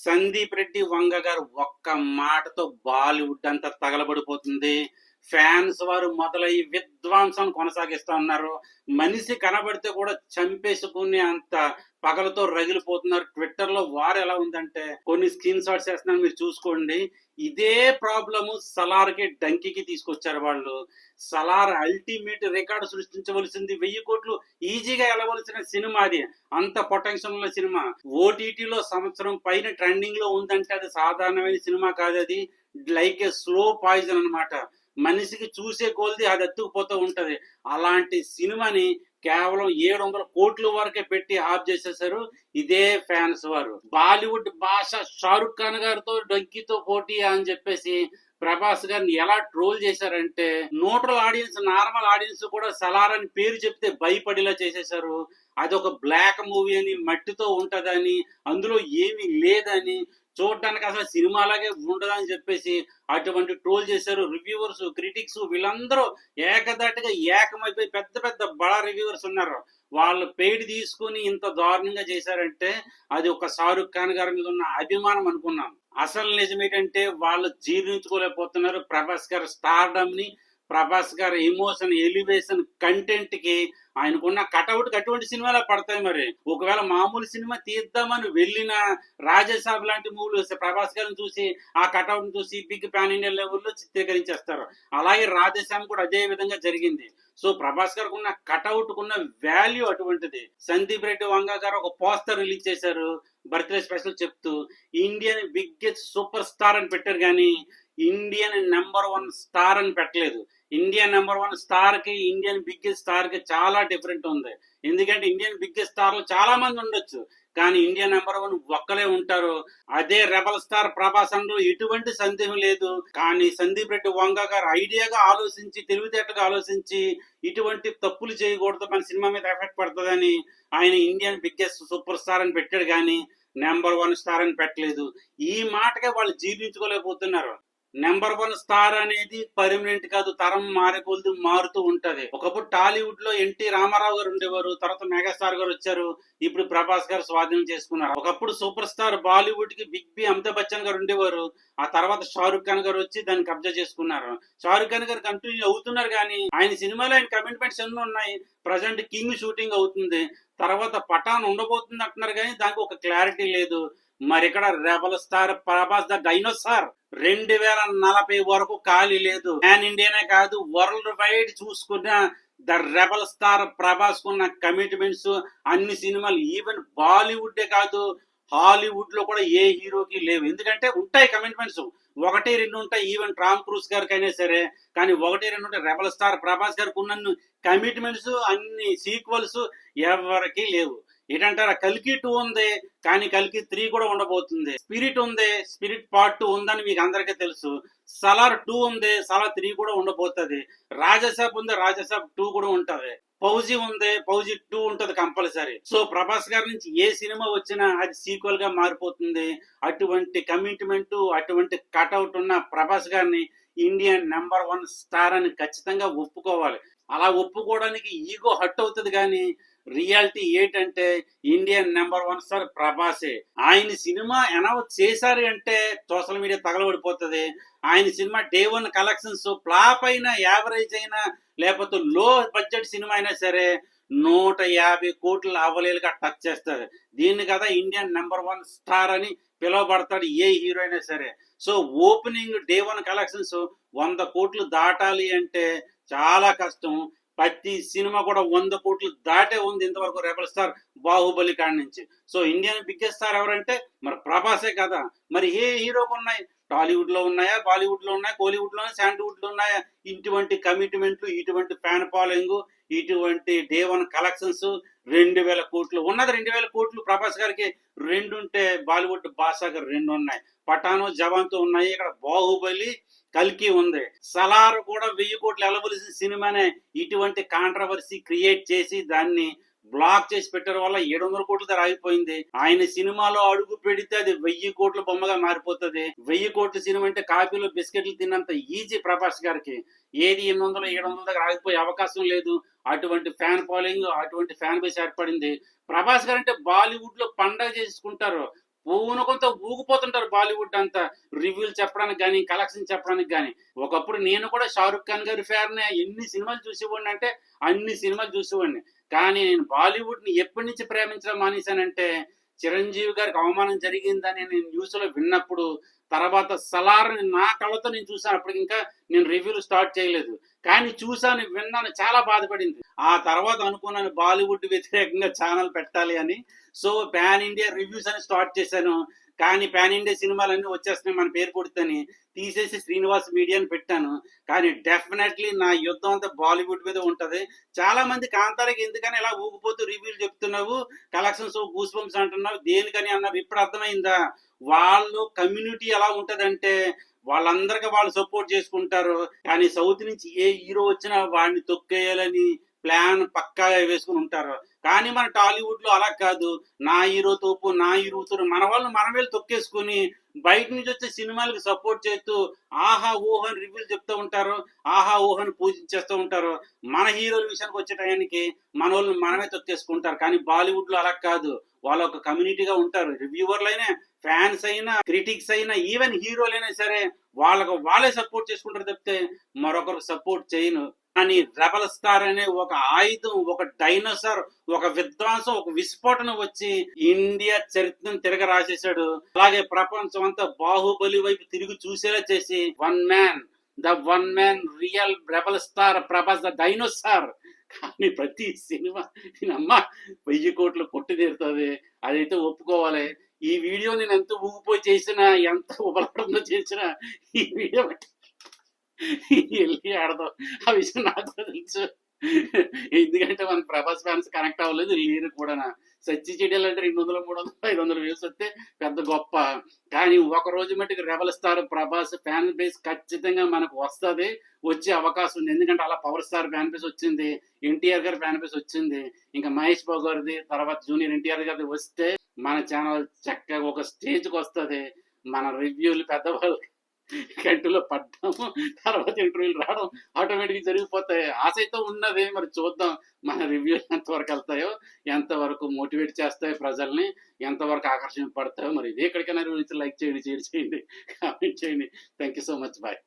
సందీప్ రెడ్డి వంగ గారు ఒక్క మాటతో బాలీవుడ్ అంతా తగలబడిపోతుంది. ఫ్యాన్స్ వారు మొదలయ్యి విధ్వంసం కొనసాగిస్తా ఉన్నారు. మనిషి కనబడితే కూడా చంపేసుకునే అంత పగలతో రగిలిపోతున్నారు. ట్విట్టర్ లో వారు ఎలా ఉందంటే కొన్ని స్క్రీన్ షాట్స్ చేస్తున్నాను, మీరు చూసుకోండి. ఇదే ప్రాబ్లము సలార్కి డంకికి తీసుకొచ్చారు వాళ్ళు. సలార్ అల్టిమేట్ రికార్డు సృష్టించవలసింది, 1000 కోట్లు ఈజీగా వెళ్ళవలసిన సినిమా అది. అంత పొటెన్షియల్ ఉన్న సినిమా ఓటీటీలో సంవత్సరం పైన ట్రెండింగ్ లో ఉందంటే అది సాధారణమైన సినిమా కాదు. అది లైక్ ఏ స్లో పాయిజన్ అనమాట. మనిషికి చూసే కొలది అది అతుక్కుపోతూ ఉంటది. అలాంటి సినిమాని కేవలం 700 కోట్ల వరకే పెట్టి ఆఫ్ చేసేసారు ఇదే ఫ్యాన్స్ వారు. బాలీవుడ్ భాష షారుఖ్ ఖాన్ గారితో డంకీతో పోటీ అని చెప్పేసి ప్రభాస్ గారిని ఎలా ట్రోల్ చేశారంటే, న్యూట్రల్ ఆడియన్స్, నార్మల్ ఆడియన్స్ కూడా సలార్ అని పేరు చెప్తే భయపడేలా చేసేశారు. అది ఒక బ్లాక్ మూవీ అని, మట్టితో ఉంటదని, అందులో ఏమీ లేదని, చూడడానికి అసలు సినిమాలాగే ఉండదని చెప్పేసి అటువంటి ట్రోల్ చేశారు. రివ్యూవర్స్, క్రిటిక్స్ వీళ్ళందరూ ఏకదాటిగా ఏకమైపోయి పెద్ద పెద్ద బడా రివ్యూవర్స్ ఉన్నారు. వాళ్ళు పెయిడ్ తీసుకుని ఇంత దారుణంగా చేశారంటే అది ఒక షారుఖ్ ఖాన్ గారి మీద ఉన్న అభిమానం అనుకున్నాం. అసలు నిజం ఏంటంటే వాళ్ళు జీర్ణించుకోలేకపోతున్నారు ప్రభాస్ గారి స్టార్డమ్ ని, ప్రభాస్ గారి ఎమోషన్, ఎలివేషన్, కంటెంట్ కి ఆయనకున్న కటౌట్ అటువంటి సినిమాలో పడతాయి. మరి ఒకవేళ మామూలు సినిమా తీద్దామని వెళ్ళిన రాజసాబ్ లాంటి మూవీలు ప్రభాస్ గారిని చూసి ఆ కటౌట్ చూసి బిగ్ పాన్ ఇండియా లెవెల్లో చిత్రీకరించేస్తారు. అలాగే రాధేశ్యామ్ కూడా అదే విధంగా జరిగింది. సో ప్రభాస్ గారికి ఉన్న కటౌట్ కున్న వాల్యూ అటువంటిది. సందీప్ రెడ్డి వంగ గారు ఒక పోస్టర్ రిలీజ్ చేశారు బర్త్డే స్పెషల్ చెప్తూ, ఇండియన్ బిగ్గెస్ట్ సూపర్ స్టార్ అని పెట్టారు కానీ ఇండియన్ నెంబర్ 1 స్టార్ అని పెట్టలేదు. ఇండియన్ నెంబర్ 1 స్టార్ కి ఇండియన్ బిగ్గెస్ట్ స్టార్ కి చాలా డిఫరెంట్ ఉంది. ఎందుకంటే ఇండియన్ బిగ్గెస్ట్ స్టార్ లో చాలా మంది ఉండొచ్చు, కానీ ఇండియన్ నెంబర్ 1 ఒక్కలే ఉంటారు. అదే రెబల్ స్టార్ ప్రభాస్ అందులో ఎటువంటి సందేహం లేదు. కానీ సందీప్ రెడ్డి వంగ గారు ఐడియాగా ఆలోచించి, తెలివితేటగా ఆలోచించి, ఇటువంటి తప్పులు చేయకూడదు, మన సినిమా మీద ఎఫెక్ట్ పడుతుందని ఆయన ఇండియన్ బిగ్గెస్ట్ సూపర్ స్టార్ అని పెట్టాడు కానీ నెంబర్ 1 స్టార్ అని పెట్టలేదు. ఈ మాటకే వాళ్ళు జీర్ణించుకోలేకపోతున్నారు. నెంబర్ 1 స్టార్ అనేది పర్మనెంట్ కాదు, తరం మారేకొలది మారుతూ ఉంటది. ఒకప్పుడు టాలీవుడ్ లో ఎన్టీ రామారావు గారు ఉండేవారు, తర్వాత మెగాస్టార్ గారు వచ్చారు, ఇప్పుడు ప్రభాస్ గారు స్వాధీనం చేసుకున్నారు. ఒకప్పుడు సూపర్ స్టార్ బాలీవుడ్ కి బిగ్ బి అమితాబ్ బచ్చన్ గారు ఉండేవారు, ఆ తర్వాత షారుఖ్ ఖాన్ గారు వచ్చి దాన్ని కబ్జా చేసుకున్నారు. షారుఖ్ ఖాన్ గారు కంటిన్యూ అవుతున్నారు కానీ ఆయన సినిమాలో ఆయన కమిట్మెంట్స్ ఎన్ని ఉన్నాయి. ప్రజెంట్ కింగ్ షూటింగ్ అవుతుంది, తర్వాత పఠాన్ ఉండబోతుంది అంటున్నారు కానీ దానికి ఒక క్లారిటీ లేదు. మరి ఇక్కడ rebel star Prabhas the dinosaur 2040 వరకు ఖాళీ లేదు. పాన్ ఇండియానే కాదు, వరల్డ్ వైడ్ చూసుకున్న ద రెబల్ స్టార్ ప్రభాస్ కున్న కమిట్మెంట్స్ అన్ని సినిమాలు, ఈవెన్ బాలీవుడ్ కాదు హాలీవుడ్ లో కూడా ఏ హీరోకి లేవు. ఎందుకంటే ఉంటాయి కమిట్మెంట్స్, 1-2 ఉంటాయి. ఈవెన్ టామ్ క్రూజ్ గారికి అయినా సరే, కానీ 1-2 ఉంటాయి. రెబల్ స్టార్ ప్రభాస్ గారికి ఉన్న కమిట్మెంట్స్, అన్ని సీక్వెల్స్ ఎవరికి లేవు. ఏంటంటారా, కల్కి 2 ఉంది కానీ కల్కి 3 కూడా ఉండబోతుంది. స్పిరిట్ ఉంది, స్పిరిట్ పార్ట్ 2 ఉందని మీకు అందరికీ తెలుసు. సలార్ 2 ఉంది, సలార్ 3 కూడా ఉండబోతుంది. రాజసాబ్ ఉంది, రాజసాబ్ 2 కూడా ఉంటది. ఫౌజీ ఉంది, ఫౌజీ 2 ఉంటది కంపల్సరీ. సో ప్రభాస్ గారి నుంచి ఏ సినిమా వచ్చినా అది సీక్వెల్ గా మారిపోతుంది. అటువంటి కమిట్మెంట్, అటువంటి కట్అవుట్ ఉన్న ప్రభాస్ గారిని ఇండియన్ నెంబర్ 1 స్టార్ అని ఖచ్చితంగా ఒప్పుకోవాలి. అలా ఒప్పుకోవడానికి ఈగో హట్ అవుతుంది కానీ రియాలిటీ ఏంటంటే ఇండియన్ నెంబర్ 1 స్టార్ ప్రభాసే. ఆయన సినిమా అనౌన్స్ చేశారు అంటే సోషల్ మీడియా తగలబడిపోతుంది. ఆయన సినిమా డే 1 కలెక్షన్స్ ఫ్లాప్ అయినా, యావరేజ్ అయినా, లేకపోతే లో బడ్జెట్ సినిమా అయినా సరే 150 కోట్లు అవలేలుగా టచ్ చేస్తారు. దీన్ని కదా ఇండియన్ నెంబర్ 1 స్టార్ అని పిలువబడతాడు ఏ హీరో అయినా సరే. సో ఓపెనింగ్ డే 1 కలెక్షన్స్ 100 కోట్లు దాటాలి అంటే చాలా కష్టం. ప్రతి సినిమా కూడా 100 కోట్లు దాటే ఉంది ఇంతవరకు రెబల్ స్టార్ బాహుబలి కాడి నుంచి. సో ఇండియన్ బిగ్గెస్ట్ స్టార్ ఎవరంటే మరి ప్రభాసే కదా. మరి ఏ హీరోకు ఉన్నాయి? టాలీవుడ్ లో ఉన్నాయా, బాలీవుడ్ లో ఉన్నాయా, కోలీవుడ్ లో, శాండీవుడ్ లో ఉన్నాయా? ఇటువంటి కమిట్మెంట్లు, ఇటువంటి ఫ్యాన్ ఫాలోయింగ్, ఇటువంటి డే 1 కలెక్షన్స్ 2000 కోట్లు ఉన్నది. 2000 కోట్లు ప్రభాస్ గారికి 2 ఉంటే బాలీవుడ్ బాసాగర్ 2 ఉన్నాయి. పఠాను, జవాన్ తో ఉన్నాయి. ఇక్కడ బాహుబలి, కల్కి ఉంది. సలార్ కూడా 1000 కోట్లు వెళ్ళవలసిన సినిమానే ఇటువంటి కాంట్రవర్సీ క్రియేట్ చేసి దాన్ని బ్లాక్ చేసి పెట్టడం వల్ల 700 కోట్ల ధర ఆగిపోయింది. ఆయన సినిమాలో అడుగు పెడితే అది 1000 కోట్ల బొమ్మగా మారిపోతుంది. 1000 కోట్ల సినిమా అంటే కాఫీలో బిస్కెట్లు తిన్నంత ఈజీ ప్రభాస్ గారికి. ఏది 800, 700 దగ్గర ఆగిపోయే అవకాశం లేదు. అటువంటి ఫ్యాన్ ఫాలోయింగ్, అటువంటి ఫ్యాన్ బేస్ ఏర్పడింది. ప్రభాస్ గారు అంటే బాలీవుడ్ లో పండగ చేసుకుంటారు. పూనకంతో ఊగిపోతుంటారు బాలీవుడ్ అంతా. రివ్యూలు చెప్పడానికి గాని, కలెక్షన్ చెప్పడానికి గాని. ఒకప్పుడు నేను కూడా 'షారుఖ్ ఖాన్' గారి ఫ్యాన్‌నే. ఎన్ని సినిమాలు చూసేవాడినంటే అన్ని సినిమాలు చూసేవాడిని. కానీ నేను బాలీవుడ్‌ని ఎప్పటి నుంచి ప్రేమించడం మానేశానంటే, చిరంజీవి గారికి అవమానం జరిగిందని నేను న్యూస్‌లో విన్నప్పుడు, తర్వాత 'సలార్‌ని' నా కళ్ళతో నేను చూసాను. అప్పటికింకా నేను రివ్యూలు స్టార్ట్ చేయలేదు. కానీ చూసాను, విన్నాను, చాలా బాధపడింది. ఆ తర్వాత అనుకున్నాను బాలీవుడ్ వ్యతిరేకంగా ఛానల్ పెట్టాలి అని. సో పాన్ ఇండియా రివ్యూస్ అని స్టార్ట్ చేశాను. కానీ పాన్ ఇండియా సినిమాలన్నీ వచ్చేస్తున్నాయి మన పేరు కొడితేని తీసేసి శ్రీనివాస్ మీడియా అని పెట్టాను. కానీ డెఫినెట్లీ నా యుద్ధం అంతా బాలీవుడ్ మీద ఉంటది. చాలా మంది కాంతారకి ఎందుకని ఇలా ఊగిపోతూ రివ్యూలు చెప్తున్నావు, కలెక్షన్స్ గూస్ బంప్స్ అంటున్నావు, దేనికని అన్నారు. ఇప్పుడు అర్థమైందా? వాళ్ళు కమ్యూనిటీ ఎలా ఉంటదంటే వాళ్ళందరికీ వాళ్ళు సపోర్ట్ చేసుకుంటారు. కానీ సౌత్ నుంచి ఏ హీరో వచ్చినా వాడిని తొక్కేయాలని ప్లాన్ పక్కాగా వేసుకుని ఉంటారు. కానీ మన టాలీవుడ్ లో అలా కాదు. నా హీరో తోపు, నా హీరో తోపు, మన వాళ్ళని మనమే తొక్కేసుకుని బయట నుంచి వచ్చే సినిమాలకు సపోర్ట్ చేస్తూ ఆహా ఓహో అని రివ్యూలు చెప్తూ ఉంటారు, ఆహా ఓహో అని పూజించేస్తూ ఉంటారు. మన హీరోల విషయానికి వచ్చే టయానికి మన వాళ్ళని మనమే తొక్కేసుకుంటారు. కానీ బాలీవుడ్ లో అలా కాదు. వాళ్ళ ఒక కమ్యూనిటీగా ఉంటారు. రివ్యూవర్లైనా, ఫ్యాన్స్ అయినా, క్రిటిక్స్ అయినా, ఈవెన్ హీరోలైనా సరే వాళ్ళకు వాళ్ళే సపోర్ట్ చేసుకుంటారు తప్పితే మరొకరు సపోర్ట్ చేయను. కానీ రెబల్ స్టార్ అనే ఒక ఆయుధం, ఒక డైనోసార్, ఒక విధ్వంసం, ఒక విస్ఫోటనం వచ్చి ఇండియా చరిత్రను తిరగ రాసేశాడు. అలాగే ప్రపంచం అంతా బాహుబలి వైపు తిరిగి చూసేలా చేసి one man real rebel star Prabhas the dinosaur. కానీ ప్రతి సినిమా అమ్మ 1000 కోట్లు కొట్టి తీరుతుంది, అదైతే ఒప్పుకోవాలి. ఈ వీడియో నేను ఎంత ఊగిపోయి చేసినా, ఎంత ఉపలబ్ధంగా చేసినా ఈ వీడియో వెళ్ళి ఆడదాం ఆ విషయం నాకు తెలుసు. ఎందుకంటే మన ప్రభాస్ ఫ్యాన్స్ కనెక్ట్ అవ్వలేదు, లేరు కూడా. సచ్చి చెడ్యాలంటే 200, 300, 500 వ్యూస్ వస్తే పెద్ద గొప్ప. కానీ ఒక రోజు మట్టుకు rebel star Prabhas fan base ఖచ్చితంగా మనకు వస్తుంది, వచ్చే అవకాశం ఉంది. ఎందుకంటే అలా పవర్ స్టార్ ఫ్యాన్ బేస్ వచ్చింది, ఎన్టీఆర్ గారి ఫ్యాన్ బేస్ వచ్చింది, ఇంకా మహేష్ బాబు గారిది, తర్వాత జూనియర్ ఎన్టీఆర్ గారిది వస్తే మన ఛానల్ చక్కగా ఒక స్టేజ్కి వస్తుంది. మన రివ్యూలు పెద్దవాళ్ళు గంటలో పడ్డాము, తర్వాత ఇంటర్వ్యూలు రావడం ఆటోమేటిక్గా జరిగిపోతాయి. ఆశ అయితే ఉన్నది. మరి చూద్దాం మన రివ్యూలు ఎంతవరకు వెళ్తాయో, ఎంతవరకు మోటివేట్ చేస్తాయో ప్రజల్ని, ఎంతవరకు ఆకర్షణ పడతాయో. మరి ఇది ఎక్కడికైనా లైక్ చేయండి, షేర్ చేయండి, కామెంట్ చేయండి. Thank you so much. Bye.